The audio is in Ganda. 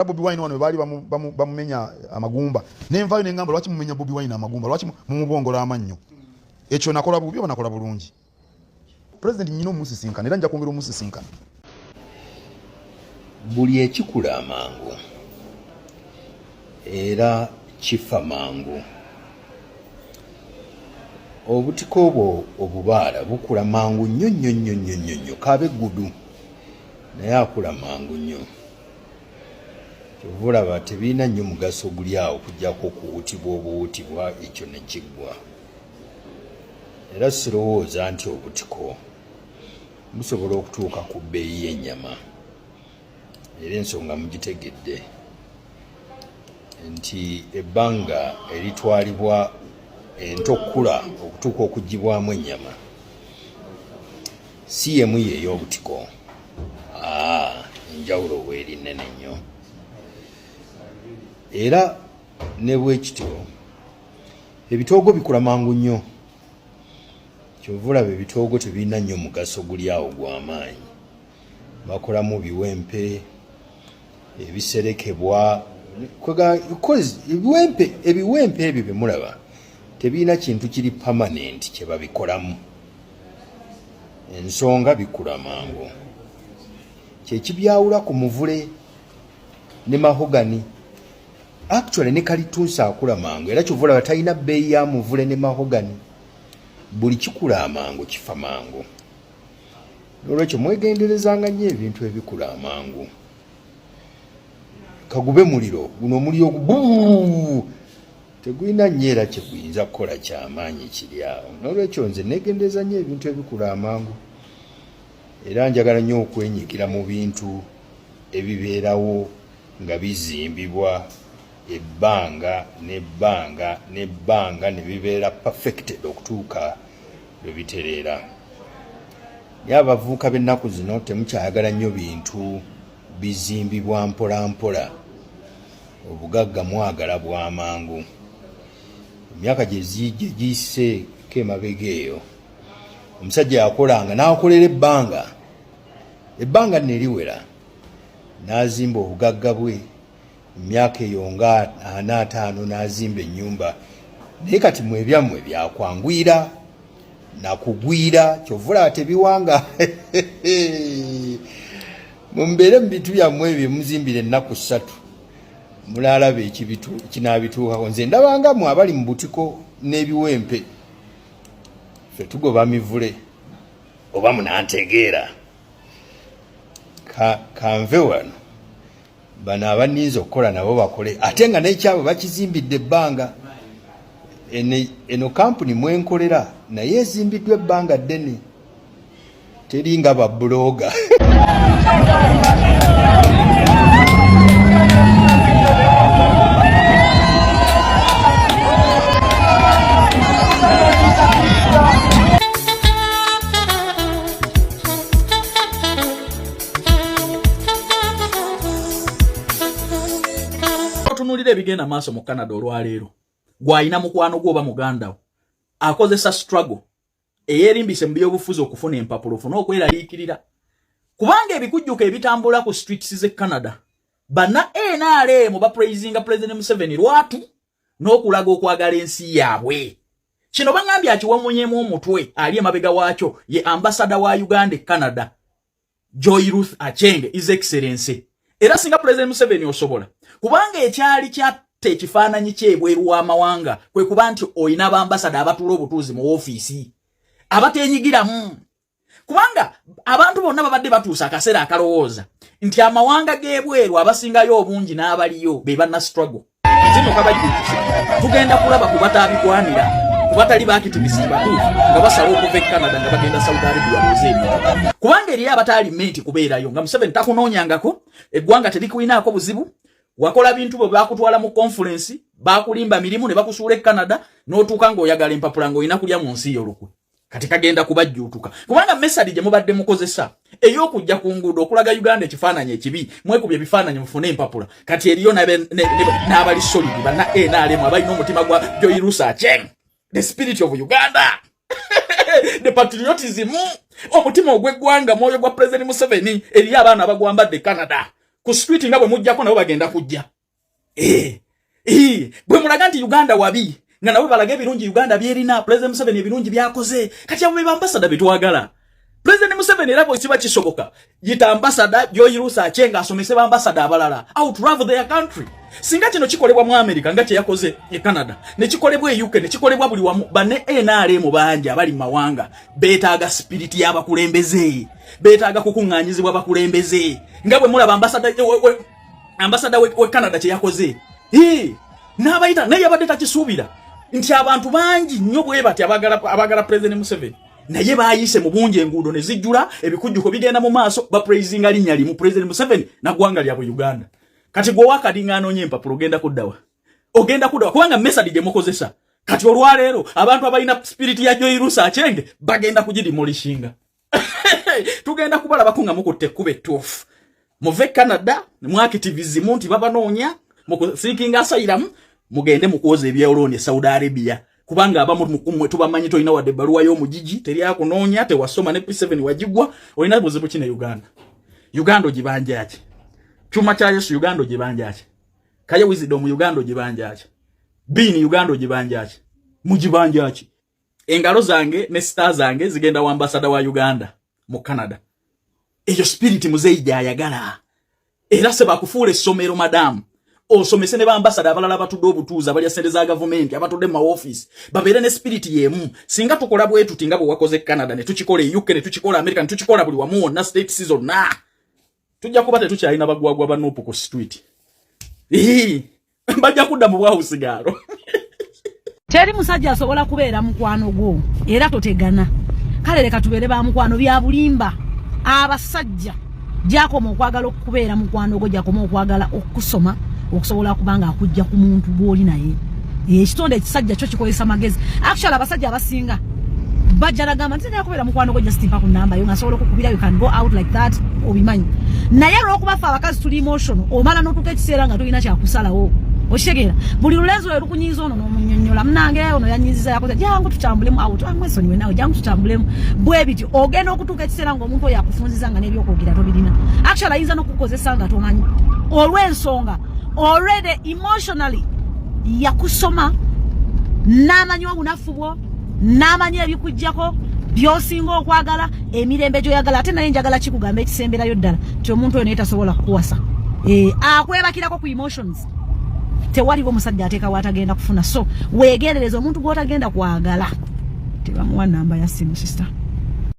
Bobi Wine wano bali bamumenya amagumba nenvayo nengamba lwaki mumenya Bobi Wine amagumba lwaki mumubongola amannyo ekyo nakola bubi nakola bulungi president nyino musisinkana era nja kwongera musisinkana buli ekikula amangu era kifa mangu obutiko obwo obubaala bukula mangu nnyo kabe gudu naye akula mangu nnyo kyovulaba tebiina nnyo mugaso guli awo okujjako okuwutibwa obuwutibwa ekyo ne kiggwa era sirowooza nti obutiko busobola okutuuka ku bbeeyi y'ennyama era ensonga mugitegedde nti ebbanga eritwalibwa ento okukula okutuuka okuggibwamu ennyama si yemu y'ey'obutiko enjawulo bw'eri nnene nnyo era ne bwekityo ebitoogo bikula mangu nnyo kyovulaba ebitoogo tebirina nnyo mugaso guli awo gw'amaanyi bakolamu biwempe ebiserekebwa ebiwempe ebyo bemulaba tebirina kintu kiri permanent kye babikolamu ensonga bikula mangu kyekibyawula ku muvule ne mahogani actually ne kalitunsa akula mangu era kyovulaba talina bbeeyi ya muvule ne mahogani buli kikula amangu kifa mangu n'olwekyo mwegenderezanga nnyo ebintu ebikula amangu kagube muliro guno omuliro tegulina nnyo era kyeguyinza kukola kyamaanyi kiri awo n'olwekyo nze negendereza nnyo ebintu ebikula amangu era njagala nnyo okwenyigira mu bintu ebibeerawo nga bizimbibwa ebbanga ne bibeera perfected okutuuka lwe bitereera naye abavubuka b'ennaku zino temukyayagala nnyo bintu bizimbibwa mpola mpola obugagga mwagala bw'amangu emyaka gye giyiseeko emabega eyo omusajja yakolanga n'akolera ebbanga neriwera n'azimba obugagga bwe emyaka eyo nga 45 n'azimba ennyumba naye kati mu ebyammwe byakwangwira nakugwira kyovula tebiwanga mumbeere mu bintu byammwe ebyo muzimbira ennaku 3 mulalaba kinaabituukako nze ndabangamu abali mu butiko n'ebiwempe ffe tugoba mivule oba munantegeera kanve wano bano abaninza okukola nabo bakole ate nga n'ekyabo bakizimbidde ebbanga eno kampuni mwenkolera naye ezimbiddwa ebbanga ddene teringa babuloga otunulira ebigenda maaso mu Canada olwaleero gwayina mukwano gwoba muganda akozesa struggle eyerimbise mu byobufuzi okufuna empapulo ofuna okweraliikirira kubanga ebikujjuka ebitambula ku streets z'e Canada bana NRM bapraisinga President Museveni lwatu n'okulaga okwagala ensi yaabwe kino bangambye akiwamunyemu omutwe ali emabega waakyo ye ambassador wa Uganda e Canada Joy Ruth Aceng His Excellency era singa President Museveni osobola kubanga ekyali kyatte ekifaananyi kyebweru w'amawanga kwe kuba nti oyina abambasada abatula obutuuzi mu ofiisi abatenyigiramu kubanga abantu bonna babadde batuusa akaseera akalowooza nti amawanga g'ebweru abasingayo obungi n'abaliyo be banna struggle zino kabajjukisa tugenda kulaba ku bataabigwanira ku batali baakitibisi batuufu nga basala okuva e Canada nga bagenda Saudi Arabia muzeebi kubanga eriyo abataali menti kubeerayo nga Museveni takunoonyangako eggwanga terikuinaako buzibu wakola bintu bwe bakutwala mu conference bakulimba mirimu ne bakusuula e Canada n'otuuka ng'oyagala empapula ng'olina kulya mu nsi y'olukwe kati kagenda kubajjuutuka kubanga message gye mubadde mukozesa ey'okujja ku nguudo okulaga Uganda ekifaananyi ekibi mwekubye ebifaananyi mufune empapula kati eriyo n'abali solid banna NRM abalina omutima gwa Joy Ruth Aceng the spirit of Uganda the patriotism omutima ogw'eggwanga mwoyo gwa President Museveni eriyo abaana abagwambadde Canada ku street nga bwe mujjako nabo bagenda kujja. Bwe mulaga nti Uganda wabi nga nabo balaga ebirungi Uganda byerina President Museveni ebirungi byakoze kati abo be ambassador bitwagala. President Museveni era bwe kiba kisoboka yita ambassador Joy Rusa Aceng asomese ba ambassador abalala out travel their country. Singa kino kikolebwa mu America nga kye yakoze e Canada ne kikolebwa e UK ne kikolebwa buli wamu bane NRM banja bali mawanga betaaga spirit y'abakulembeze betaaga kukungaanyizibwa abakulembeze nga bwe mulaba ambassador we Canada kye yakoze n'abayita naye abadde takisuubira nti abantu bangi nnyo bwe bati abagala President Museveni naye baayise mu bungi enguudo ne zijjula ebikujjuko bigenda mu maaso ba praising linnya limu President Museveni na gwanga lya Uganda. Kati gwe wakadingano nye empapulo ogenda kuddawa kubanga message gye mukozesa kati olwaleero abantu abalina spirit ya Joy Rusa Aceng bagenda kugidemolishinga. Tugenda kubala bakunga mukutte kube tufu muve Canada mu activism nti babanoonya seeking asylum mugende mukoze ebyolone Saudi Arabia kubanga abamu mukumwe tubamanyi toina wadde baluwa yo mujiji teri akunoonya te wasoma ne P7 wajigwa olina buzibu kine Uganda ogibanja ati chuma cha Yesu Uganda ogibanja ati kaya wisdom Uganda ogibanja ati bini Uganda ogibanja ati mujibanja ati engalo zange ne stars zange zigenda wa ambassador wa Uganda mu Canada eyo spirit muzeija ayagala era se bakufuule somero madam osomese ne ba ambassador abalala batudde obutuuza bali asente za government abatudde mu office babere ne spirit yemu singa tukola bwetu tinga bwe wakoze Canada ne tukikole UK ne tukikola America ne tukikola buli wamu na state season na tujja kuba tetukyalina bagwagwa banupu ku street bajja kudda mu bwawusigalo. Teri musajja asobola kubeera mukwano gwo era totegana kale leka tubeere ba mukwano bya bulimba abasajja gyakoma okwagala okubeera mukwano gwo gyakoma okwagala okusoma okusobola kubanga akujja ku muntu gwoli naye ekitonde ekisajja kyo kikozesa magezi actually abasajja abasinga bajjala gamba nti yakubeera mukwano gwo just mpa ku namba yo ngasobola okukubira you can go out like that obimanyi naye olwokubafa abakazi tuli emotional omala n'otuka ekiseera nga tulina kyakusalawo oshegera buli lulenzo lwe lukunyiza ono n'omunyonnyola munange ono yanyiziza yakoze jangu tutambulemu out amwesonyiwe nawe jangu tutambulemu bwe biti ogenda okutuka ekiseera ng'omuntu oyo akufunziza nga n'ebyokwogera tobirina actually ayinza n'okukozesa nga tomanyi olw'ensonga already emotionally yakusoma n'amanyi obunafu bwo n'amanyi ebikujjako byosinga okwagala emirembe gyoyagala ate naye njagala kikugamba ekisemberayo ddala ti omuntu oyo naye tasobola kukuwasa akwebakirako ku emotions tewaliwo omusajja ateekawo atagenda kufuna so weegendereza omuntu gw'otagenda kwagala tebamuwa namba ya simu sister.